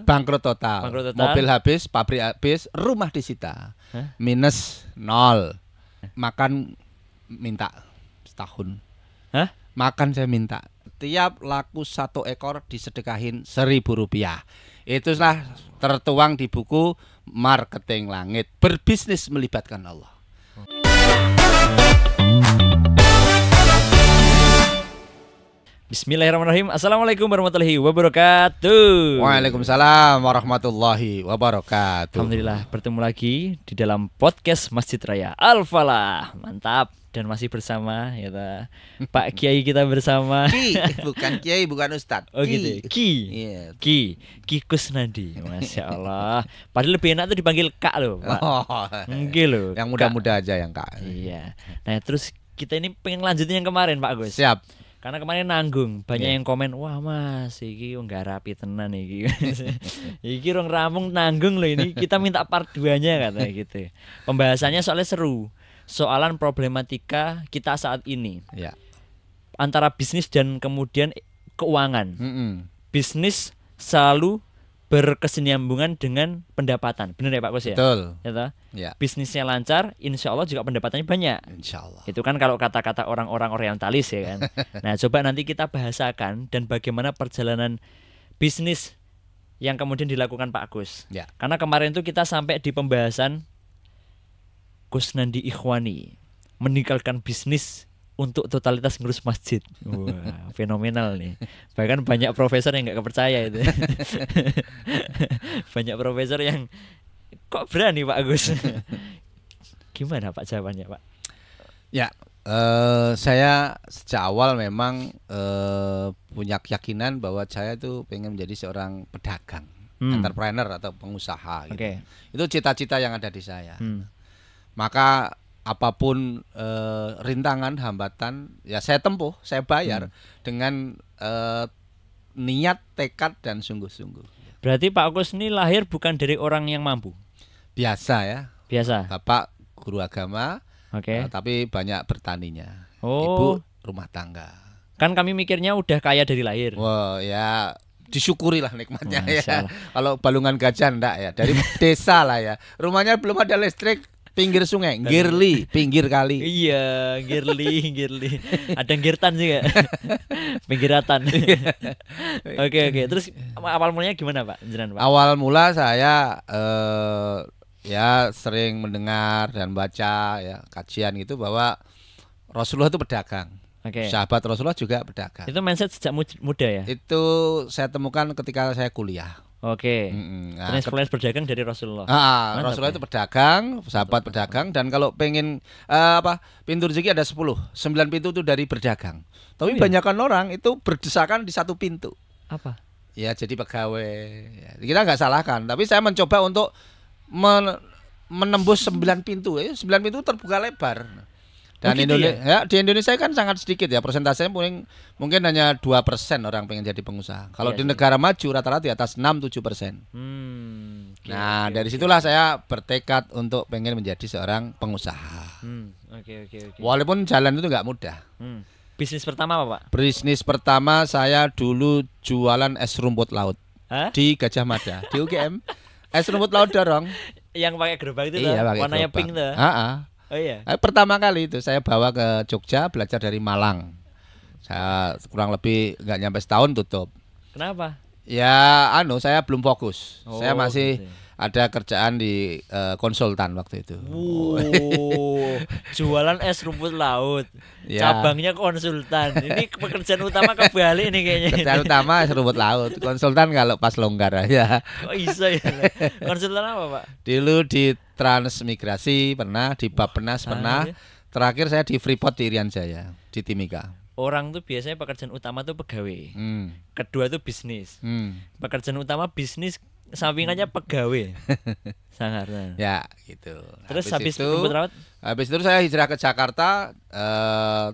Bangkrut total. Bangkrut total. Mobil habis, pabrik habis, rumah disita. Hah? Minus 0. Makan minta setahun. Hah? Makan saya minta. Tiap laku 1 ekor disedekahin Rp1.000. Itulah tertuang di buku Marketing Langit. Berbisnis melibatkan Allah. Bismillahirrahmanirrahim. Assalamualaikum warahmatullahi wabarakatuh. Waalaikumsalam warahmatullahi wabarakatuh. Alhamdulillah bertemu lagi di dalam podcast Masjid Raya Al-Falah. Mantap. Dan masih bersama ya Pak Kiai kita bersama. Ki, bukan Kiai, bukan Ustadz. Oh gitu. Iya. Ki Kusnadi. Masya Allah. Padahal lebih enak tuh dipanggil Kak loh, Pak. Oh, Enggak loh. yang muda-muda aja yang Kak. Iya. Nah terus kita ini pengen lanjutin yang kemarin Pak Gus. Siap. Karena kemarin nanggung, banyak Iya. yang komen, wah mas, iki nggak rapi tenan iki. Iki rong rampung nanggung loh ini, kita minta part 2-nya katanya gitu. Pembahasannya soalnya seru, soalan problematika kita saat ini Ya. antara bisnis dan kemudian keuangan. Bisnis selalu berkesinambungan dengan pendapatan, benar ya Pak Kus ya? Betul. Ya toh? Ya. Bisnisnya lancar, insya Allah juga pendapatannya banyak. Insya Allah. Itu kan kalau kata-kata orang-orang orientalis ya kan. Nah coba nanti kita bahasakan dan bagaimana perjalanan bisnis yang kemudian dilakukan Pak Gus. Ya. Karena kemarin itu kita sampai di pembahasan Kusnandi Ikhwani meninggalkan bisnis untuk totalitas ngurus masjid. Wah, fenomenal nih. Bahkan banyak profesor yang nggak kepercaya itu. Banyak profesor yang kok berani Pak Gus. Gimana Pak jawabannya Pak? Ya. Saya sejak awal memang punya keyakinan bahwa saya tuh pengen menjadi seorang pedagang, entrepreneur atau pengusaha. Gitu. Oke. Itu cita-cita yang ada di saya. Hmm. Maka apapun rintangan, hambatan, ya saya tempuh, saya bayar dengan niat, tekad dan sungguh-sungguh. Berarti Pak Kus ini lahir bukan dari orang yang mampu. Biasa ya. Biasa. Bapak guru agama, Oke. tapi banyak bertaninya. Oh. Ibu rumah tangga. Kan kami mikirnya udah kaya dari lahir. Wah, ya disyukurilah nikmatnya Masya ya. Allah. Kalau Balungan Gajah enggak ya, dari desa lah ya. Rumahnya belum ada listrik, pinggir sungai, Girli, pinggir kali. Iya, girly. Ada girtan juga. Pinggiratan. Oke. Terus awal mulanya gimana Pak? Jenengan Pak? Awal mula saya ya sering mendengar dan baca ya kajian gitu bahwa Rasulullah itu pedagang. Oke. Sahabat Rasulullah juga pedagang. Itu mindset sejak muda ya? Itu saya temukan ketika saya kuliah. Oke. Nah, Transferensi berdagang dari Rasulullah. Mantap, Rasulullah ya. itu pedagang, sahabat pedagang, dan kalau pengen pintu rezeki ada 10, 9 pintu itu dari berdagang. Tapi Oh iya? banyakkan orang itu berdesakan di satu pintu. Apa? Ya jadi pegawai. Ya, kita nggak salahkan, tapi saya mencoba untuk menembus 9 pintu. 9 pintu terbuka lebar. Dan gitu Indonesia di Indonesia kan sangat sedikit ya, persentasenya mungkin hanya 2% orang pengen jadi pengusaha. Kalau Iya di sih. negara maju rata-rata di atas 6-7%. Nah, dari situlah saya bertekad untuk pengen menjadi seorang pengusaha. Oke. Walaupun jalan itu nggak mudah. Bisnis pertama apa Pak? Bisnis pertama saya dulu jualan es rumput laut Hah? di Gajah Mada, di UGM. Es rumput laut dorong. Yang pakai gerobak itu Iya, loh, pakai warnanya gerobak. pink tuh. Oh iya. Pertama kali itu saya bawa ke Jogja, belajar dari Malang. Saya kurang lebih nggak nyampe setahun tutup. Kenapa? Ya, saya belum fokus. Oh, Saya masih gitu. ada kerjaan di konsultan waktu itu. Jualan es rumput laut. Ya. Cabangnya konsultan. Ini pekerjaan utama kebalik nih kayaknya. Kerjaan utama es rumput laut. Konsultan kalau pas longgar aja. Kok bisa ya? Konsultan apa Pak? Dulu di Transmigrasi pernah, di Bappenas pernah. iya. Terakhir saya di Freeport di Irian Jaya, di Timika. Orang tuh biasanya pekerjaan utama tuh pegawai. Kedua tuh bisnis. Pekerjaan utama bisnis, sampingannya pegawai. Sangat. Ya, gitu. Terus habis rumput laut? Habis itu saya hijrah ke Jakarta,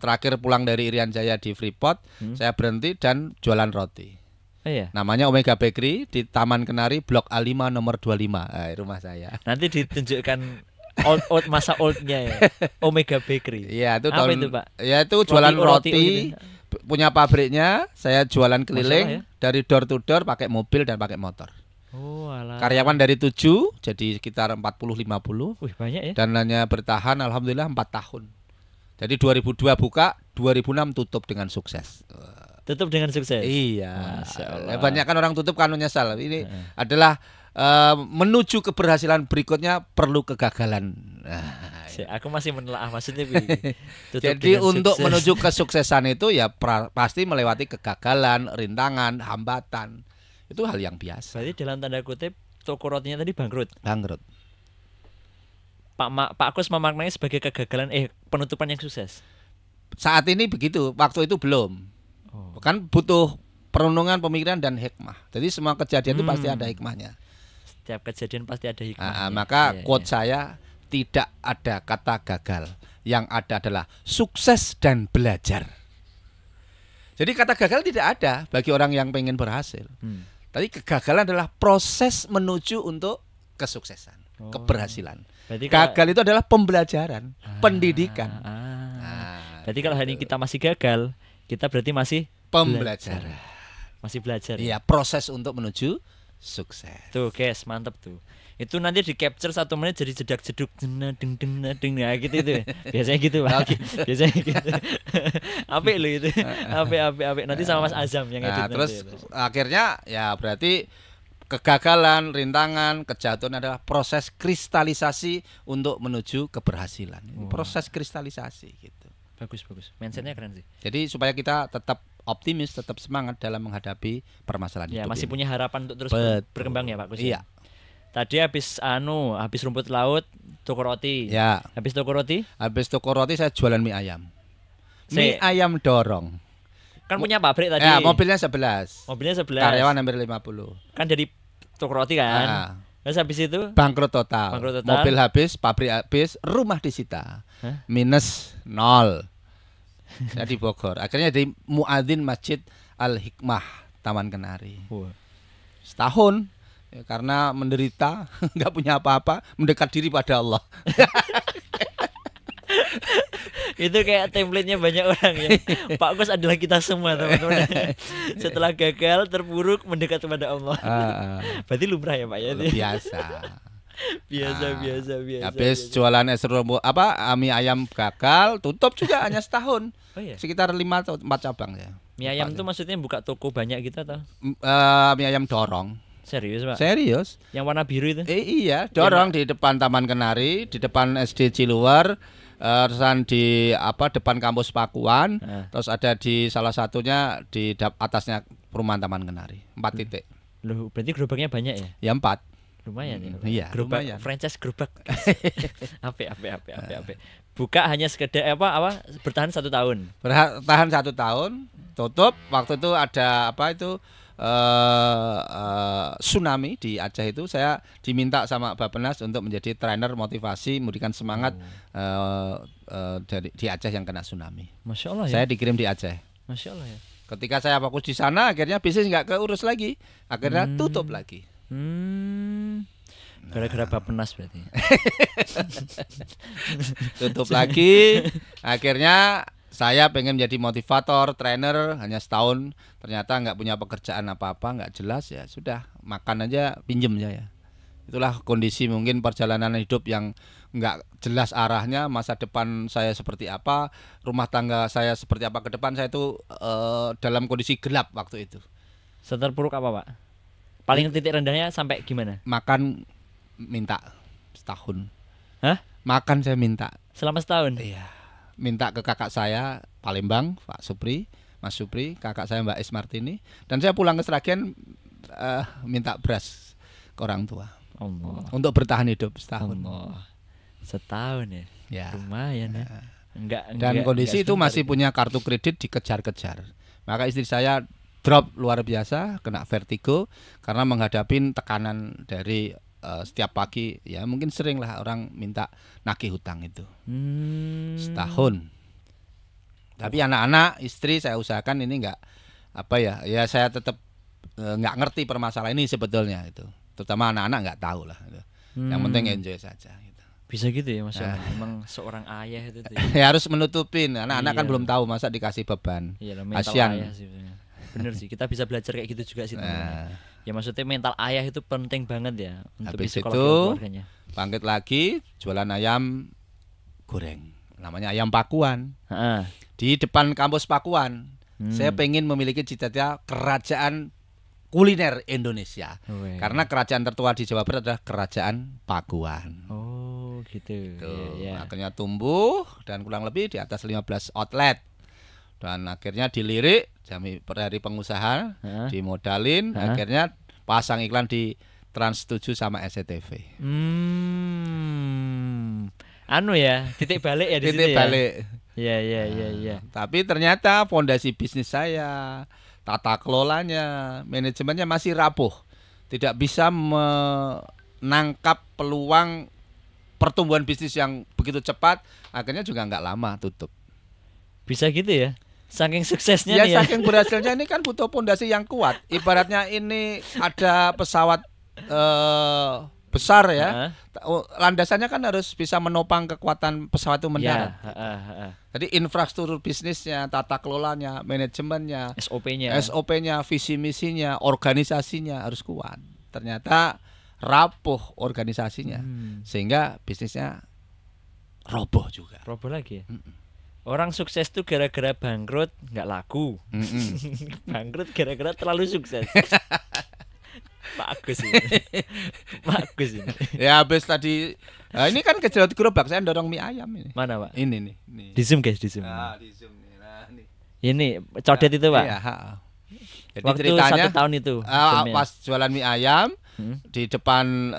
terakhir pulang dari Irian Jaya di Freeport, saya berhenti dan jualan roti. Oh iya. Namanya Omega Bakery di Taman Kenari Blok A5 nomor 25, rumah saya. Nanti ditunjukkan old masa oldnya ya. Omega Bakery. Iya, itu Apa tahun itu, Pak? Ya itu jualan Roti roti, gitu. punya pabriknya, saya jualan keliling Masalah, ya? dari door to door pakai mobil dan pakai motor. Oh, alah. Karyawan dari 7 jadi sekitar 40-50. Wih, banyak ya. Dan hanya bertahan alhamdulillah 4 tahun. Jadi 2002 buka, 2006 tutup dengan sukses. Tutup dengan sukses. Iya. Masya Allah. Banyak kan orang tutup kan nyesal. Ini adalah menuju keberhasilan berikutnya perlu kegagalan. Aku masih menelaah maksudnya. Tutup Jadi dengan untuk sukses. menuju kesuksesan itu ya pasti melewati kegagalan, rintangan, hambatan. Itu hal yang biasa. Berarti dalam tanda kutip toko rotinya tadi bangkrut. Bangkrut. Pak Kus memaknai sebagai kegagalan penutupan yang sukses. Saat ini begitu, waktu itu belum. Oh. Kan butuh perenungan, pemikiran dan hikmah. Jadi semua kejadian itu pasti ada hikmahnya. Setiap kejadian pasti ada hikmahnya. Maka Iya, quote iya. saya, tidak ada kata gagal. Yang ada adalah sukses dan belajar. Jadi kata gagal tidak ada bagi orang yang pengen berhasil. Tapi kegagalan adalah proses menuju untuk kesuksesan, keberhasilan. Berarti Gagal itu adalah pembelajaran, pendidikan. Berarti kalau hari ini kita masih gagal, kita berarti masih Pembelajaran. Masih belajar. Iya, proses untuk menuju sukses. Tuh, guys, mantep tuh. Itu nanti di capture 1 menit jadi jedak-jeduk ding ding ding ya gitu itu. Biasanya gitu, Pak. Biasanya gitu. Apik lo itu. Apik. Nanti sama Mas Azam yang edit Terus nanti. akhirnya ya berarti kegagalan, rintangan, kejatuhan adalah proses kristalisasi untuk menuju keberhasilan. Proses kristalisasi gitu. Bagus. Mindsetnya keren sih. Jadi supaya kita tetap optimis, tetap semangat dalam menghadapi permasalahan Ya, hidup masih ini. punya harapan untuk terus Betul. berkembang ya, Pak Kus. Iya. Tadi habis rumput laut, toko roti. Ya. Habis toko roti, Habis toko roti saya jualan mie ayam. Mie Si- ayam dorong. kan punya pabrik tadi. Ya, mobilnya 11. Mobilnya 11. Karyawan hampir 50. Kan dari toko roti kan. Ah. Terus habis itu Bangkrut total. Bangkrut total. Mobil habis, pabrik habis, rumah disita. Hah? Minus 0. Saya di Bogor. Akhirnya jadi muadzin Masjid Al Hikmah Taman Kenari. Wah. Setahun ya, karena menderita, nggak punya apa-apa, mendekat diri pada Allah. Itu kayak template-nya banyak orang ya. Pak Kus adalah kita semua, teman-teman. Setelah gagal, terpuruk, mendekat kepada Allah. Berarti lumrah ya, Pak ya. Biasa. Biasa. Habis jualan es rombo mie ayam gagal, tutup juga hanya setahun. Oh iya. Sekitar 5 atau 4 cabang ya. Mie ayam itu maksudnya buka toko banyak gitu atau? Mie ayam dorong. Serius, Pak? Serius? Yang warna biru itu? Iya, dorong di depan Taman Kenari, di depan SD Ciluwer, terusan di depan kampus Pakuan, terus ada di salah satunya di atasnya perumahan Taman Kenari. 4 titik. Loh, berarti gerobaknya banyak ya? Ya 4. Lumayan ya. Iya, Gerobak, lumayan. franchise gerobak. Apik. Buka hanya sekedar bertahan 1 tahun. Bertahan 1 tahun, tutup. Waktu itu ada tsunami di Aceh itu, saya diminta sama Bappenas untuk menjadi trainer motivasi, memberikan semangat di Aceh yang kena tsunami. Masya Allah ya. Saya dikirim di Aceh. Masya Allah ya. Ketika saya fokus di sana, akhirnya bisnis nggak keurus lagi, akhirnya tutup lagi. Gara-gara Bappenas berarti. Tutup lagi, akhirnya saya pengen menjadi motivator, trainer, hanya setahun, ternyata nggak punya pekerjaan apa-apa, nggak jelas, ya sudah, makan aja pinjem saya. Itulah kondisi mungkin perjalanan hidup yang nggak jelas arahnya, masa depan saya seperti apa, rumah tangga saya seperti apa ke depan. Saya itu dalam kondisi gelap waktu itu. Seterpuruk apa, Pak? Paling titik rendahnya sampai gimana? Makan minta setahun. Hah? Makan saya minta. Selama setahun? Iya. Minta ke kakak saya Palembang, Pak Supri, Mas Supri, kakak saya Mbak Ismartini, dan saya pulang ke Sragen minta beras ke orang tua. Allah. Untuk bertahan hidup setahun. Allah. Setahun ya? Ya. Lumayan ya. Dan kondisi itu masih punya kartu kredit dikejar-kejar. Maka istri saya drop luar biasa, kena vertigo karena menghadapi tekanan dari setiap pagi, ya mungkin sering lah orang minta nagih hutang itu. Setahun. Tapi anak-anak, istri saya usahakan ini nggak ya saya tetap nggak ngerti permasalahan ini sebetulnya itu. Terutama anak-anak nggak tahu lah. Gitu. Yang penting enjoy saja. Gitu. Bisa gitu ya, Mas. Emang seorang ayah itu. Ya harus menutupin. Anak-anak kan Iya. belum tahu, masa dikasih beban. Iya, mental Kasian. ayah sih. Bener sih, kita bisa belajar kayak gitu juga sih teman-teman. Ya maksudnya mental ayah itu penting banget ya untuk Habis psikologi itu, keluarganya. bangkit lagi jualan ayam goreng. Namanya ayam Pakuan. Heeh. Di depan kampus Pakuan. Saya pengen memiliki cita-cita kerajaan kuliner Indonesia. Weh. Karena kerajaan tertua di Jawa Barat adalah kerajaan Pakuan. Oh, gitu. Tuh, Ya, ya. akhirnya tumbuh dan kurang lebih di atas 15 outlet. Dan akhirnya dilirik dari pengusaha, Heeh. dimodalin, akhirnya pasang iklan di Trans 7 sama SCTV. Anu ya, titik balik ya di sini Titik ya. balik. Iya. Tapi ternyata fondasi bisnis saya, tata kelolanya, manajemennya masih rapuh. Tidak bisa menangkap peluang pertumbuhan bisnis yang begitu cepat, akhirnya juga nggak lama tutup. Bisa gitu ya. Saking suksesnya Ya nih ya. saking berhasilnya ini kan butuh fondasi yang kuat. Ibaratnya ini ada pesawat besar ya. Landasannya kan harus bisa menopang kekuatan pesawat itu mendarat. Ya, Jadi infrastruktur bisnisnya, tata kelolanya, manajemennya, SOP-nya. SOP-nya, visi misinya, organisasinya harus kuat. Ternyata rapuh organisasinya, sehingga bisnisnya roboh juga. Roboh lagi ya. Orang sukses tuh gara-gara bangkrut nggak laku. Bangkrut gara-gara terlalu sukses. Bagus ini. Bagus ini. Ya habis tadi ini kan kejelot gerobak, saya dorong mie ayam ini. Mana, Pak? Ini nih. Di zoom guys, di zoom. Di zoom nih. Nah, nih. Ini codet itu, Pak. Iya, Jadi Waktu ceritanya 1 tahun itu. pas jualan mie ayam di depan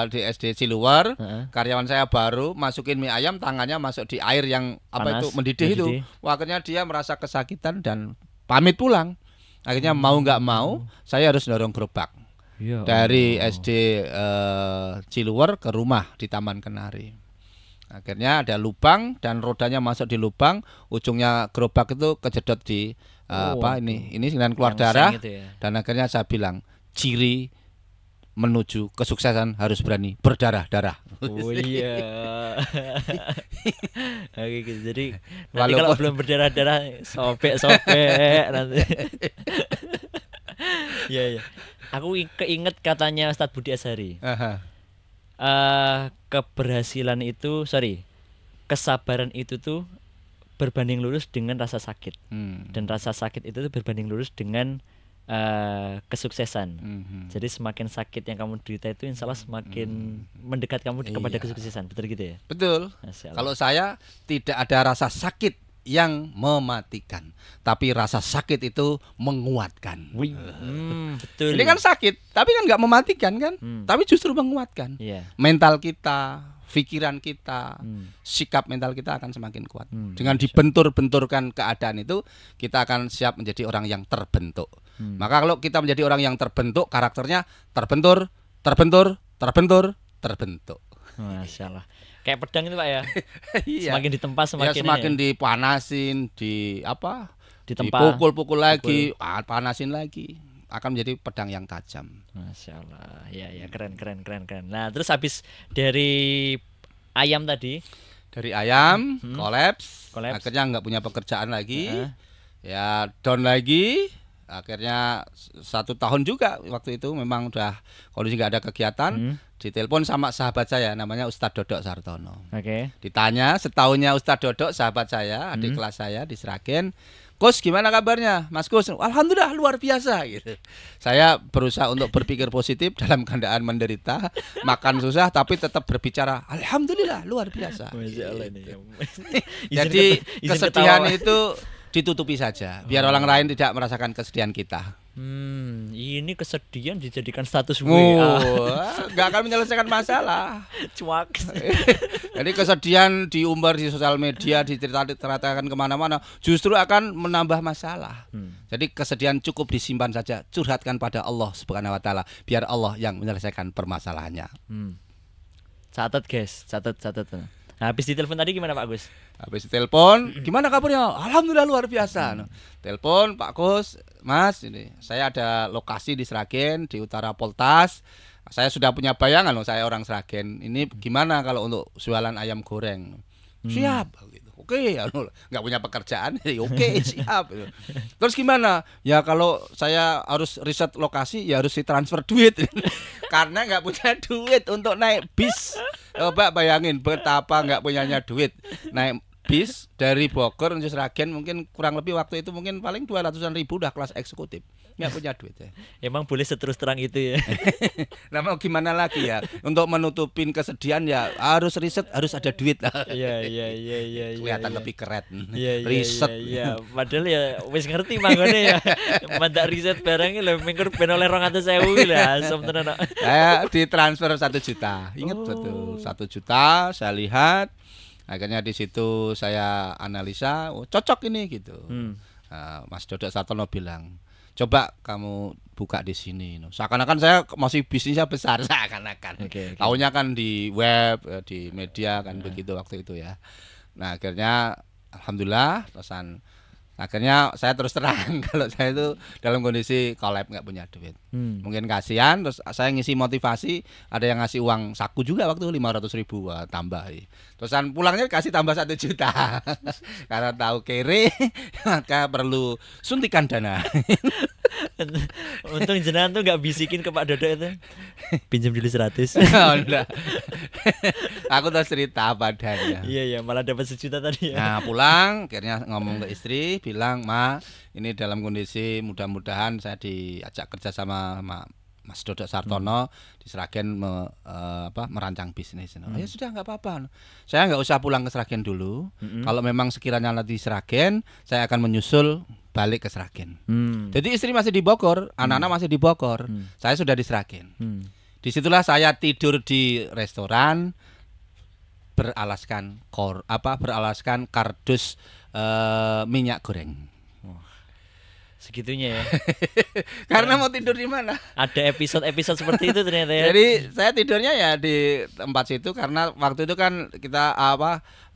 di SD Ciluwer, karyawan saya baru masukin mie ayam, tangannya masuk di air yang Panas, mendidih itu. Akhirnya dia merasa kesakitan dan pamit pulang. Akhirnya mau nggak mau saya harus dorong gerobak Ya, dari SD Ciluwer ke rumah di Taman Kenari. Akhirnya ada lubang dan rodanya masuk di lubang, ujungnya gerobak itu kejedot di ini dan keluar Yang darah. seng itu ya. Dan akhirnya saya bilang, ciri menuju kesuksesan harus berani berdarah-darah. Oh iya. Oke gitu. Jadi nanti Walaupun- kalau belum berdarah-darah sobek-sobek nanti. Iya. Aku keinget katanya Ustadz Budi Azhari. Aha. Keberhasilan itu, kesabaran itu tuh berbanding lurus dengan rasa sakit. Dan rasa sakit itu tuh berbanding lurus dengan kesuksesan. Jadi semakin sakit yang kamu derita itu insya Allah semakin mendekat kamu kepada Iya. kesuksesan. Betul gitu ya? Betul. Masya Allah. Kalau saya tidak ada rasa sakit yang mematikan, tapi rasa sakit itu menguatkan. Wih, betul. Ini kan sakit, tapi kan nggak mematikan kan, tapi justru menguatkan. Iya. Mental kita, pikiran kita, sikap mental kita akan semakin kuat. Dengan dibentur-benturkan keadaan itu, kita akan siap menjadi orang yang terbentuk. Maka kalau kita menjadi orang yang terbentuk, karakternya terbentur. Masya Allah. Kayak pedang itu Pak ya. Iya. Semakin ditempa semakin semakin ini ya. dipanasin, Ditempa. dipukul-pukul lagi, panasin lagi, akan menjadi pedang yang tajam. Masya Allah. Ya keren. Nah terus habis dari ayam tadi, Dari ayam kolaps, Kolaps. akhirnya nggak punya pekerjaan lagi, ya down lagi. Akhirnya 1 tahun juga waktu itu memang udah kondisi nggak ada kegiatan. Ditelepon sama sahabat saya namanya Ustadz Dodok Sartono. oke. Ditanya setahunnya Ustadz Dodok, sahabat saya, adik kelas saya di Sragen, Kus gimana kabarnya Mas Kus? Alhamdulillah luar biasa gitu. Saya berusaha untuk berpikir positif dalam keadaan menderita, makan susah tapi tetap berbicara Alhamdulillah luar biasa. Masya Allah ini. Jadi Izin kesedihan ketawa. itu ditutupi saja biar orang lain tidak merasakan kesedihan kita. Ini kesedihan dijadikan status Oh, WA. nggak akan menyelesaikan masalah. Cuak. Jadi kesedihan diumbar di sosial media, diceritakan kemana-mana, justru akan menambah masalah. Jadi kesedihan cukup disimpan saja, curhatkan pada Allah Subhanahu Wa Taala, biar Allah yang menyelesaikan permasalahannya. Catat guys, catat. Nah, habis ditelepon tadi gimana Pak Gus? Habis telepon, gimana kabarnya? Alhamdulillah luar biasa. Telepon Pak Gus, Mas, ini saya ada lokasi di Sragen di Utara Poltas. Saya sudah punya bayangan loh, saya orang Sragen. Ini gimana kalau untuk jualan ayam goreng? Siap gitu. oke, nggak punya pekerjaan, ya oke siap. Terus gimana? Ya kalau saya harus riset lokasi, ya harus ditransfer duit, karena nggak punya duit untuk naik bis. Coba bayangin betapa nggak punyanya duit naik bis dari Bogor menuju Sragen, mungkin kurang lebih waktu itu mungkin paling 200-an ribu udah kelas eksekutif, nggak punya duit ya. Emang boleh seterus terang itu ya. Nah mau gimana lagi ya, untuk menutupin kesedihan ya harus riset, harus ada duit lah. Iya. Kelihatan lebih keren. Iya, Riset. Iya. Padahal ya wis ngerti mangone ya. Mandak riset barangnya lho mingkur ben oleh 200.000 lah asem tenan. Saya ditransfer 1 juta. Ingat betul, 1 juta saya lihat. Akhirnya di situ saya analisa, oh, cocok ini gitu. Mas Dodok Sartono bilang, coba kamu buka di sini. Seakan-akan saya masih bisnisnya besar, seakan-akan. Okay. Tahunya kan di web, di media kan begitu waktu itu ya. Nah akhirnya alhamdulillah terusan. Akhirnya saya terus terang kalau saya itu dalam kondisi collab nggak punya duit. Mungkin kasihan, terus saya ngisi motivasi, ada yang ngasih uang saku juga waktu 500.000 tambah. Terusan pulangnya kasih tambah 1 juta. Karena tahu kere maka perlu suntikan dana. Untung jenengan tuh nggak bisikin ke Pak Dodok itu. Pinjam dulu 100. Oh, enggak. Aku terus cerita apa adanya. Iya, malah dapat 1 juta tadi ya. Nah pulang akhirnya ngomong ke istri, bilang, "Ma, ini dalam kondisi mudah-mudahan saya diajak kerja sama Mas Dodok Sartono di Sragen merancang bisnis." Ya sudah nggak apa-apa. Saya nggak usah pulang ke Sragen dulu. Kalau memang sekiranya nanti di Sragen, saya akan menyusul balik ke Sragen. Jadi istri masih di Bogor, anak-anak masih di Bogor. Saya sudah di Sragen. Disitulah saya tidur di restoran beralaskan kardus minyak goreng. Segitunya ya. Karena mau tidur di mana? Ada episode seperti itu ternyata ya. Jadi saya tidurnya ya di tempat situ karena waktu itu kan kita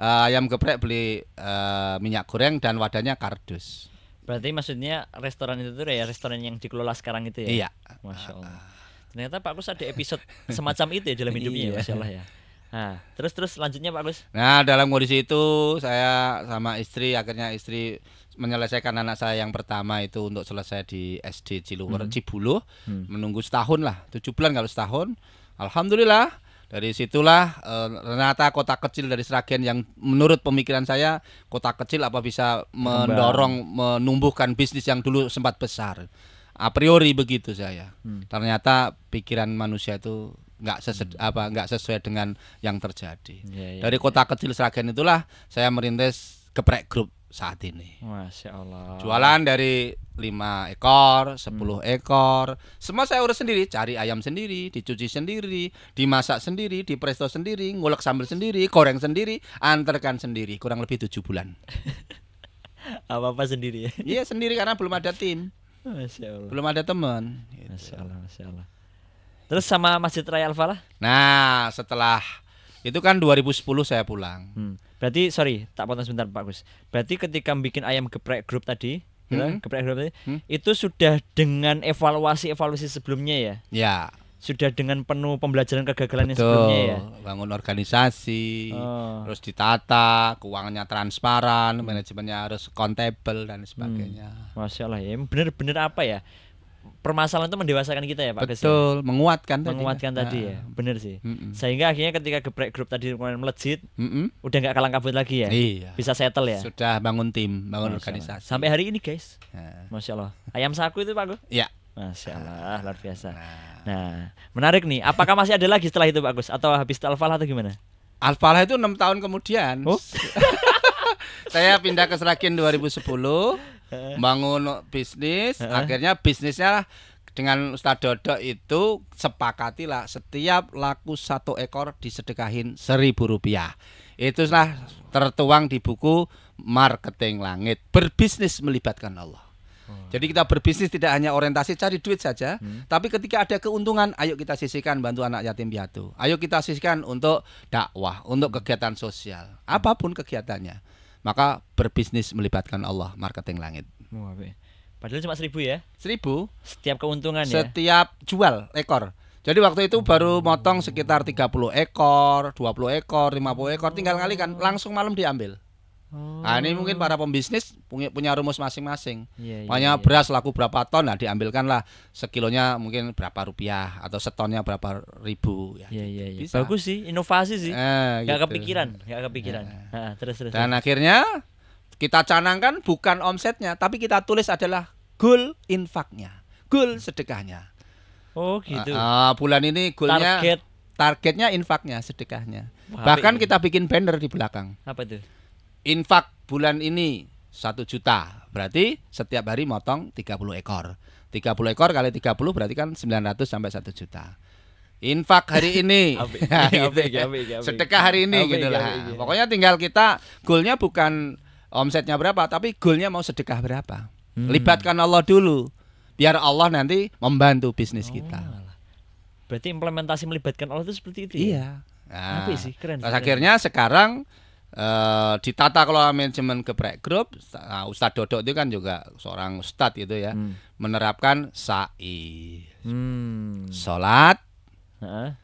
ayam geprek beli minyak goreng dan wadahnya kardus. Berarti maksudnya restoran itu tuh ya restoran yang dikelola sekarang itu ya? Iya. Masya Allah. Ternyata Pak Kus ada episode semacam itu ya dalam hidupnya ya, Masya Allah ya. Nah, terus lanjutnya Pak Kus. Nah, dalam kondisi itu saya sama istri, akhirnya istri menyelesaikan anak saya yang pertama itu untuk selesai di SD Ciluwer Cibuluh, menunggu setahun lah, 7 bulan kalau setahun. Alhamdulillah dari situlah ternyata kota kecil dari Sragen yang menurut pemikiran saya kota kecil apa bisa mendorong menumbuhkan bisnis yang dulu sempat besar. A priori begitu saya. Ternyata pikiran manusia itu nggak sesuai dengan yang terjadi. Dari kota kecil Sragen itulah saya merintis Geprek Group saat ini. Masya Allah. Jualan dari 5 ekor, 10 ekor, semua saya urus sendiri. Cari ayam sendiri, dicuci sendiri, dimasak sendiri, dipresto sendiri, ngulek sambal sendiri, goreng sendiri, antarkan sendiri. Kurang lebih 7 bulan. Apa sendiri ya? Iya sendiri karena belum ada tim. Masya Allah. Belum ada teman. Masya Allah. Terus sama Masjid Raya Al-Falah? Nah setelah itu kan 2010 saya pulang. Berarti sorry tak potong sebentar Pak Gus. Berarti ketika bikin ayam geprek grup tadi, geprek grup tadi, itu sudah dengan evaluasi sebelumnya ya? Ya. Sudah dengan penuh pembelajaran kegagalan yang sebelumnya ya. Bangun organisasi, terus ditata, keuangannya transparan, manajemennya harus akuntabel dan sebagainya. Masya Allah ya, bener-bener apa ya? Permasalahan itu mendewasakan kita ya Pak Gus. Betul, menguatkan tadi ya, bener sih. Sehingga akhirnya ketika geprek grup tadi melejit, udah nggak kalang kabut lagi ya. Iya. Bisa settle ya. Sudah bangun tim, bangun organisasi. Sampai hari ini guys. Masya Allah. Ayam saku itu Pak Gus? Iya. Masya Allah, luar biasa. Nah, menarik nih. Apakah masih ada lagi setelah itu Pak Gus? Atau habis Al-Falah atau gimana? Al-Falah itu 6 tahun kemudian. Saya pindah ke Sragen 2010, bangun bisnis. Akhirnya bisnisnya dengan Ustadz Dodok itu sepakatilah setiap laku 1 ekor disedekahin Rp1.000. Itulah tertuang di buku Marketing Langit. Berbisnis melibatkan Allah. Jadi kita berbisnis tidak hanya orientasi cari duit saja, tapi ketika ada keuntungan, ayo kita sisihkan bantu anak yatim piatu. Ayo kita sisihkan untuk dakwah, untuk kegiatan sosial, apapun kegiatannya. Maka berbisnis melibatkan Allah, Marketing Langit. Padahal cuma 1.000 ya? 1.000 setiap keuntungan ya? Setiap jual ekor. Jadi waktu itu baru motong sekitar 30 ekor, 20 ekor, 50 ekor, tinggal kalikan langsung malam diambil. Nah, ini mungkin para pembisnis punya rumus masing-masing. Iya, iya, Makanya iya. beras laku berapa ton, nah diambilkanlah sekilonya mungkin berapa rupiah atau setonnya berapa ribu. Ya, Iya, gitu. iya, iya. Bisa. Bagus sih, inovasi sih. Gak Gitu. kepikiran, gak kepikiran. Terus terus. Dan akhirnya kita canangkan bukan omsetnya, tapi kita tulis adalah goal infaknya, goal sedekahnya. Oh gitu. Bulan ini goalnya, targetnya infaknya, sedekahnya. Wah, Bahkan apik. kita bikin banner di belakang. Apa tuh? Infak bulan ini 1 juta. Berarti setiap hari motong 30 ekor. 30 ekor kali 30 berarti kan 900 sampai 1 juta. Infak hari ini. Apik, Nah, gitu apik, ya. apik, apik. Sedekah hari ini Apik, gitu lah. apik, ya. Pokoknya tinggal kita goalnya bukan omsetnya berapa, tapi goalnya mau sedekah berapa. Libatkan Allah dulu. Biar Allah nanti membantu bisnis kita. Alah. Berarti implementasi melibatkan Allah itu seperti itu ya? Iya. Nah, Apik sih, keren. terus keren. akhirnya sekarang ditata kelola manajemen Geprek Group. Ustadz Dodo itu kan juga seorang ustadz gitu ya, menerapkan sa'i, sholat, Heeh.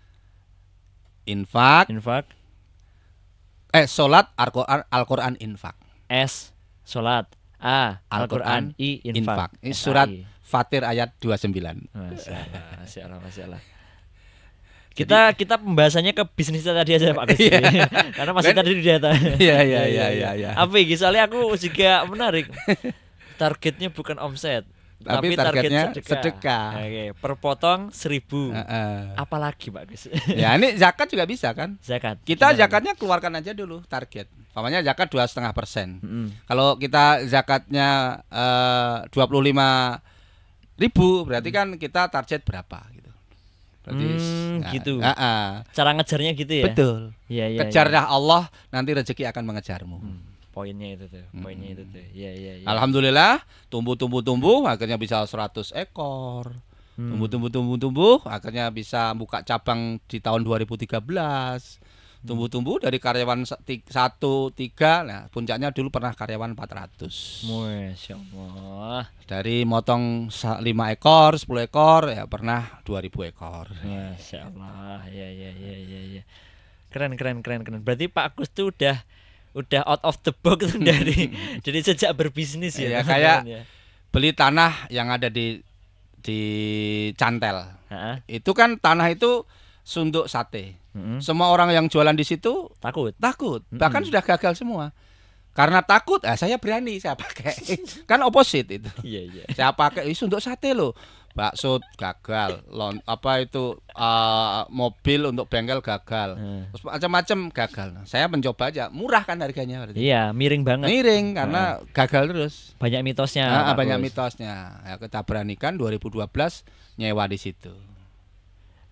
infak, Infak, sholat, Al-Quran, infak, S, sholat, A, Al-Quran, I, infak. Ini surat SAI. Fatir ayat 29. Masya Allah, Masya Allah, Masya Allah. Kita pembahasannya ke bisnis tadi aja Pak Gus. Karena masih tadi di data. Iya. Apa iki? Soalnya aku juga menarik. Targetnya bukan omset, Tapi target targetnya sedekah. sedekah. Oke, per potong 1.000. Apalagi Pak Gus? Ya ini zakat juga bisa kan? Zakat. Kita Gimana? zakatnya keluarkan aja dulu target. Umpamanya zakat 2,5%. Mm-mm. Kalau kita zakatnya 25.000, berarti kan kita target berapa gitu. Berarti gitu. Nah, Cara ngejarnya gitu ya? betul. Iya, iya. Kejarlah Allah, nanti rezeki akan mengejarmu. Poinnya itu tuh, poinnya itu tuh. Iya. Alhamdulillah, tumbuh, akhirnya bisa 100 ekor. Tumbuh, akhirnya bisa buka cabang di tahun 2013. Tumbuh dari karyawan 1-3, nah puncaknya dulu pernah karyawan 400. Masya Allah. Dari motong 5 ekor, 10 ekor, ya pernah 2000 ekor. Masya Allah. Iya. Keren. Berarti Pak Agus tuh udah out of the box dari sejak berbisnis ya. Ya, teman-teman kayak ya. beli tanah yang ada di Cantel. Ha-ha. Itu kan tanah itu sunduk sate. Semua orang yang jualan di situ Takut. bahkan sudah gagal semua. Karena takut, saya berani, saya pakai. Kan opposite itu. Iya. Saya pakai sunduk sate loh. Bakso gagal, mobil untuk bengkel gagal. Terus macam-macam gagal. Saya mencoba aja, murah kan harganya berarti. Iya, miring banget. Miring karena gagal terus. Banyak mitosnya. Pak Banyak Gus. mitosnya. Ya, kita beranikan 2012 nyewa di situ.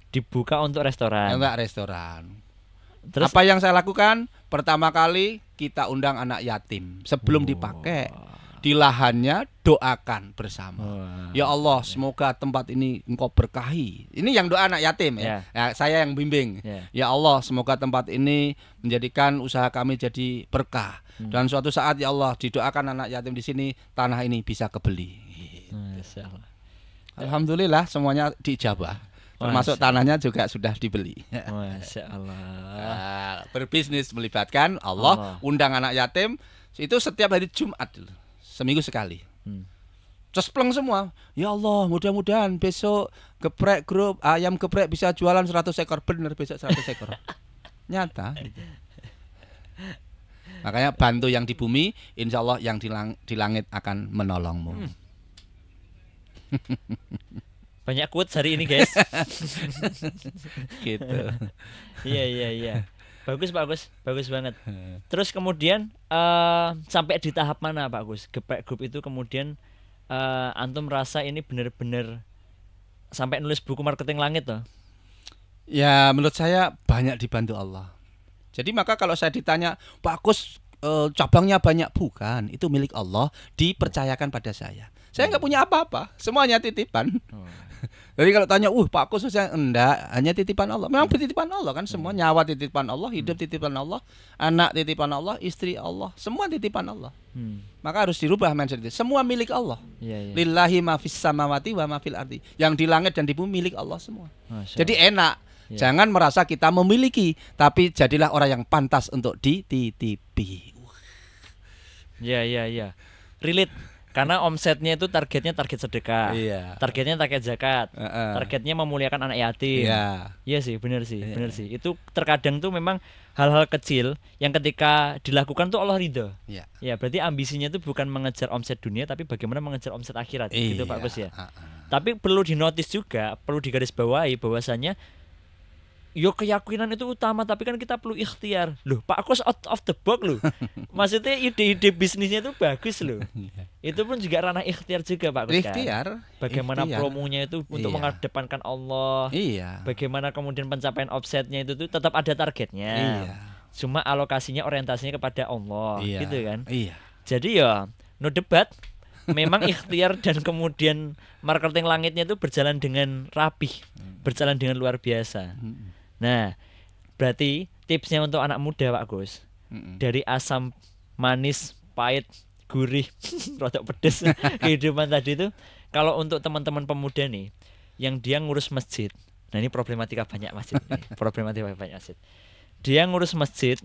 Dibuka untuk restoran. Enggak restoran. Terus Apa yang saya lakukan? Pertama kali kita undang anak yatim sebelum dipakai. Di lahannya doakan bersama. Ya Allah, semoga tempat ini Engkau berkahi. Ini yang doa anak yatim ya. Saya yang bimbing. Ya Allah, semoga tempat ini menjadikan usaha kami jadi berkah. Dan suatu saat ya Allah, didoakan anak yatim di sini, tanah ini bisa kebeli. Masya Allah. Alhamdulillah semuanya diijabah. Termasuk tanahnya juga sudah dibeli. Masya Allah. Berbisnis melibatkan Allah, undang anak yatim itu setiap hari Jumat dulu, seminggu sekali. Cespleng semua. Ya Allah, mudah-mudahan besok Geprek Group ayam geprek bisa jualan 100 ekor. Bener besok 100 ekor. Nyata. Gitu. Makanya bantu yang di bumi, insya Allah yang di langit akan menolongmu. Banyak quotes hari ini guys. Gitu. Iya. Bagus banget. Terus kemudian sampai di tahap mana Pak Gus? Geprek Group itu kemudian antum merasa ini benar-benar sampai nulis buku marketing langit toh? Ya menurut saya banyak dibantu Allah. Jadi maka kalau saya ditanya, Pak Gus cabangnya banyak, bukan, itu milik Allah, dipercayakan pada saya. Saya nggak punya apa-apa, semuanya titipan. Jadi kalau tanya, Pak Kus saya enggak, hanya titipan Allah. Memang titipan Allah kan, semua nyawa titipan Allah, hidup titipan Allah, anak titipan Allah, istri Allah, semua titipan Allah. Maka harus dirubah mindset itu. Semua milik Allah. Lillahi ma fis samawati wa ma fil ardi. Yang di langit dan di bumi milik Allah semua. Jadi enak. Jangan merasa kita memiliki, tapi jadilah orang yang pantas untuk dititipi. Iya. Relate. Karena omsetnya itu targetnya target sedekah. Iya. Targetnya target zakat. Targetnya memuliakan anak yatim. Iya. Iya sih, benar sih. Itu terkadang tuh memang hal-hal kecil yang ketika dilakukan tuh Allah ridho. Iya. Ya, berarti ambisinya itu bukan mengejar omset dunia tapi bagaimana mengejar omset akhirat. Gitu Pak Gus ya. Tapi perlu dinotis juga, perlu digarisbawahi bahwasanya yo keyakinan itu utama, tapi kan kita perlu ikhtiar. Loh, Pak Agus out of the box loh. Maksudnya ide-ide bisnisnya itu bagus loh. Itu pun juga ranah ikhtiar juga Pak Agus. Ikhtiar. Bagaimana promonya itu untuk mengedepankan Allah. Iya. Bagaimana kemudian pencapaian offsetnya itu tuh tetap ada targetnya. Iya. Cuma alokasinya orientasinya kepada Allah, gitu kan. Iya. Jadi ya no debat. Memang ikhtiar dan kemudian marketing langitnya itu berjalan dengan rapih, berjalan dengan luar biasa. Nah, berarti tipsnya untuk anak muda Pak Gus, dari asam, manis, pahit, gurih, rodok pedes kehidupan tadi itu, kalau untuk teman-teman pemuda nih, yang dia ngurus masjid, nah ini problematika banyak masjid, dia ngurus masjid,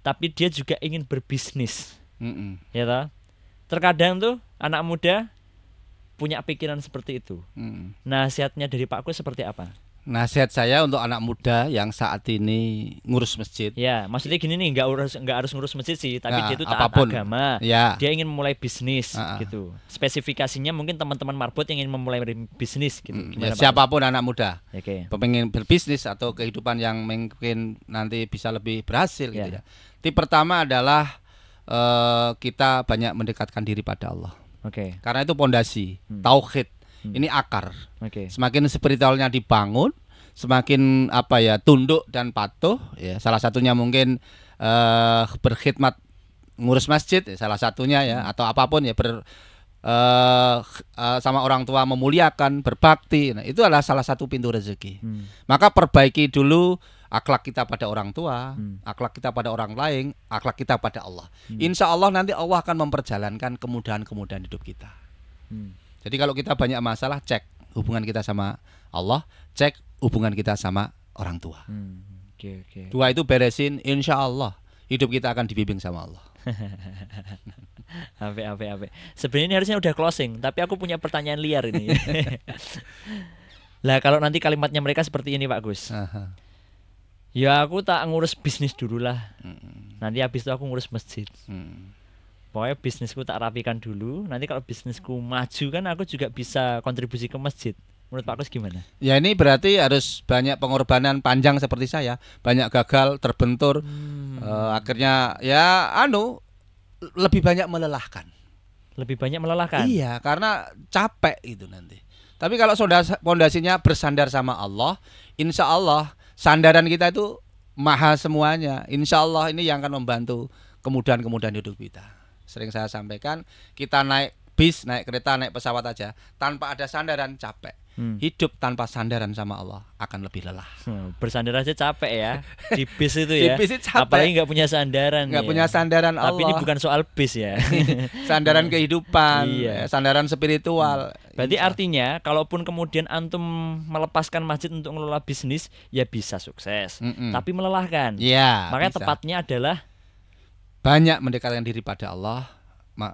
tapi dia juga ingin berbisnis, ya toh? Terkadang tuh anak muda punya pikiran seperti itu. Nasihatnya dari Pak Gus seperti apa? Nasihat saya untuk anak muda yang saat ini ngurus masjid. Ya, maksudnya gini nih, nggak harus ngurus masjid sih, tapi dia itu taat apapun. agama. Ya. Dia ingin memulai bisnis gitu. Spesifikasinya mungkin teman-teman marbot yang ingin memulai bisnis gitu. Ya, siapapun anak muda. Oke. Pengen berbisnis atau kehidupan yang mungkin nanti bisa lebih berhasil gitu ya. Tip pertama adalah kita banyak mendekatkan diri pada Allah. Oke. Karena itu pondasi, tauhid. Ini akar. Semakin spiritualnya dibangun, semakin tunduk dan patuh. Ya, salah satunya mungkin berkhidmat, ngurus masjid, ya, salah satunya ya, atau apapun ya, sama orang tua, memuliakan, berbakti. Nah, itu adalah salah satu pintu rezeki. Maka perbaiki dulu akhlak kita pada orang tua, akhlak kita pada orang lain, akhlak kita pada Allah. Insya Allah nanti Allah akan memperjalankan kemudahan-kemudahan hidup kita. Jadi kalau kita banyak masalah, cek hubungan kita sama Allah, cek hubungan kita sama orang tua. Dua itu beresin, insya Allah hidup kita akan dibimbing sama Allah. Ape. Sebenarnya ini harusnya udah closing, tapi aku punya pertanyaan liar ini. Lah kalau nanti kalimatnya mereka seperti ini Pak Gus. Ya aku tak ngurus bisnis dulu lah. Nanti habis itu aku ngurus masjid. Pokoknya bisnisku tak rapikan dulu. Nanti kalau bisnisku maju kan aku juga bisa kontribusi ke masjid. Menurut Pak Kus gimana? Ya ini berarti harus banyak pengorbanan panjang seperti saya. Banyak gagal, terbentur. Akhirnya ya lebih banyak melelahkan. Lebih banyak melelahkan? Iya, karena capek itu nanti. Tapi kalau pondasinya bersandar sama Allah, insya Allah sandaran kita itu maha semuanya. Insya Allah ini yang akan membantu kemudahan-kemudahan hidup kita. Sering saya sampaikan, kita naik bis, naik kereta, naik pesawat aja, tanpa ada sandaran capek. Hidup tanpa sandaran sama Allah akan lebih lelah. Bersandar aja capek ya di bis itu ya. Di bis itu capek. Apalagi nggak punya sandaran. Nggak punya sandaran Allah. Tapi ini bukan soal bis ya. Sandaran kehidupan, sandaran spiritual. Berarti artinya, kalaupun kemudian antum melepaskan masjid untuk mengelola bisnis, ya bisa sukses. Tapi melelahkan. Ya, makanya bisa. Tepatnya adalah banyak mendekatkan diri pada Allah.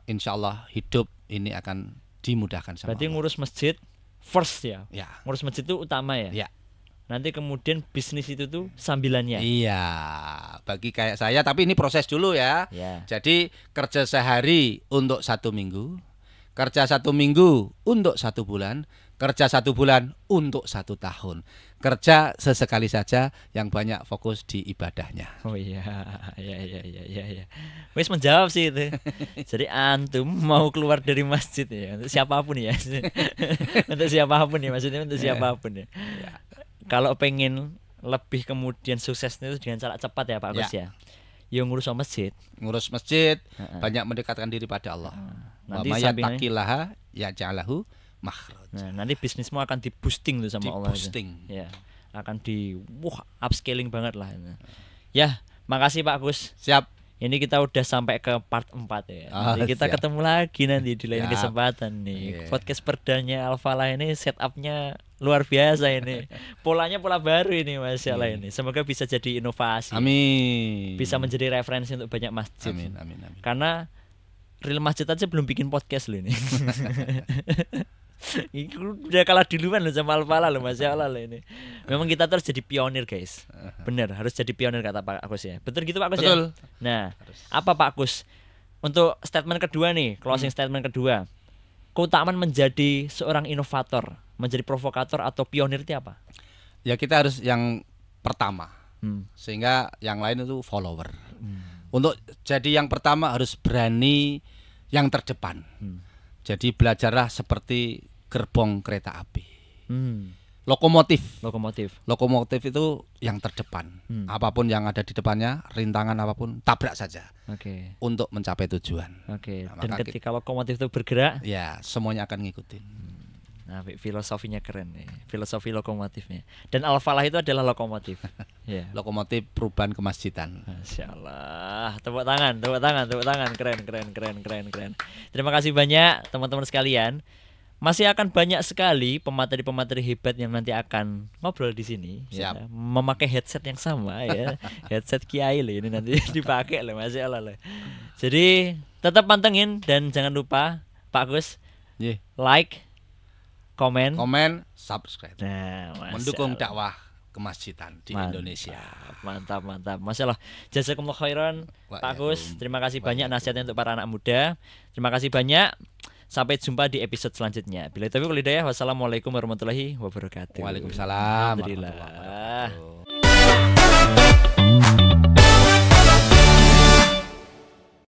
Insya Allah hidup ini akan dimudahkan sama berarti Allah. Ngurus masjid first ya. Ngurus masjid itu utama ya. Ya. Nanti kemudian bisnis itu tuh sambilannya. Iya, bagi kayak saya, tapi ini proses dulu ya. Jadi kerja sehari untuk 1 minggu, kerja 1 minggu untuk 1 bulan, kerja 1 bulan untuk 1 tahun. Kerja sesekali saja, yang banyak fokus di ibadahnya. Oh iya. Wis menjawab sih itu. Jadi antum mau keluar dari masjid ya, untuk siapapun ya. Untuk siapapun ya, maksudnya untuk siapapun ya. Kalau pengen lebih kemudian suksesnya itu dengan cara cepat ya Pak Gus ya. Ya ngurus masjid. Ngurus masjid, banyak mendekatkan diri pada Allah. Nanti yattaqillaha yaj'alahu makhraj. Nah, nanti bisnismu akan di boosting tuh sama Allah. Boosting. Ya. Akan upscaling banget lah. Ya, makasih Pak Gus. Siap. Ini kita udah sampai ke part 4 ya. Nanti kita ketemu lagi nanti di lain kesempatan nih. Podcast perdanya Al-Falah ini setupnya luar biasa ini. Polanya pola baru ini Masya Allah ini. Semoga bisa jadi inovasi. Amin. Bisa menjadi referensi untuk banyak masjid. Amin. Karena real masjid aja belum bikin podcast loh ini. Itu udah kalah duluan loh sama Al-Falah loh, Masya Allah loh ini. Memang kita terus jadi pionir guys. Bener, harus jadi pionir kata Pak Agus ya. Betul gitu Pak Agus ya? Betul. Nah, apa Pak Agus? Untuk statement kedua nih, closing statement kedua. Keutamaan menjadi seorang inovator, menjadi provokator atau pionir itu apa? Ya kita harus yang pertama. Sehingga yang lain itu follower. Untuk jadi yang pertama harus berani yang terdepan. Jadi belajarlah seperti gerbong kereta api. Lokomotif itu yang terdepan. Apapun yang ada di depannya, rintangan apapun, tabrak saja. Untuk mencapai tujuan. Nah, dan ketika lokomotif itu bergerak, ya semuanya akan ngikutin. Nah, filosofinya keren nih, filosofi lokomotifnya. Dan Al-Falah itu adalah lokomotif. Yeah. Lokomotif perubahan kemasjidan. Masya Allah, tepuk tangan, keren. Terima kasih banyak teman-teman sekalian. Masih akan banyak sekali pemateri-pemateri hebat yang nanti akan ngobrol di sini. Ya, memakai headset yang sama ya, headset Kiai loh ini nanti dipakai loh, Masya Allah loh. Jadi tetap pantengin dan jangan lupa Pak Gus, like, komen, subscribe. Nah, mendukung dakwah kemasjidan di Indonesia. Mantap. Masya Allah. Jazakumullah khairan Pak Gus. Terima kasih banyak nasihatnya untuk para anak muda. Terima kasih banyak. Sampai jumpa di episode selanjutnya. Bila taufiq wal hidayah. Wassalamualaikum warahmatullahi wabarakatuh. Waalaikumsalam. Alhamdulillah.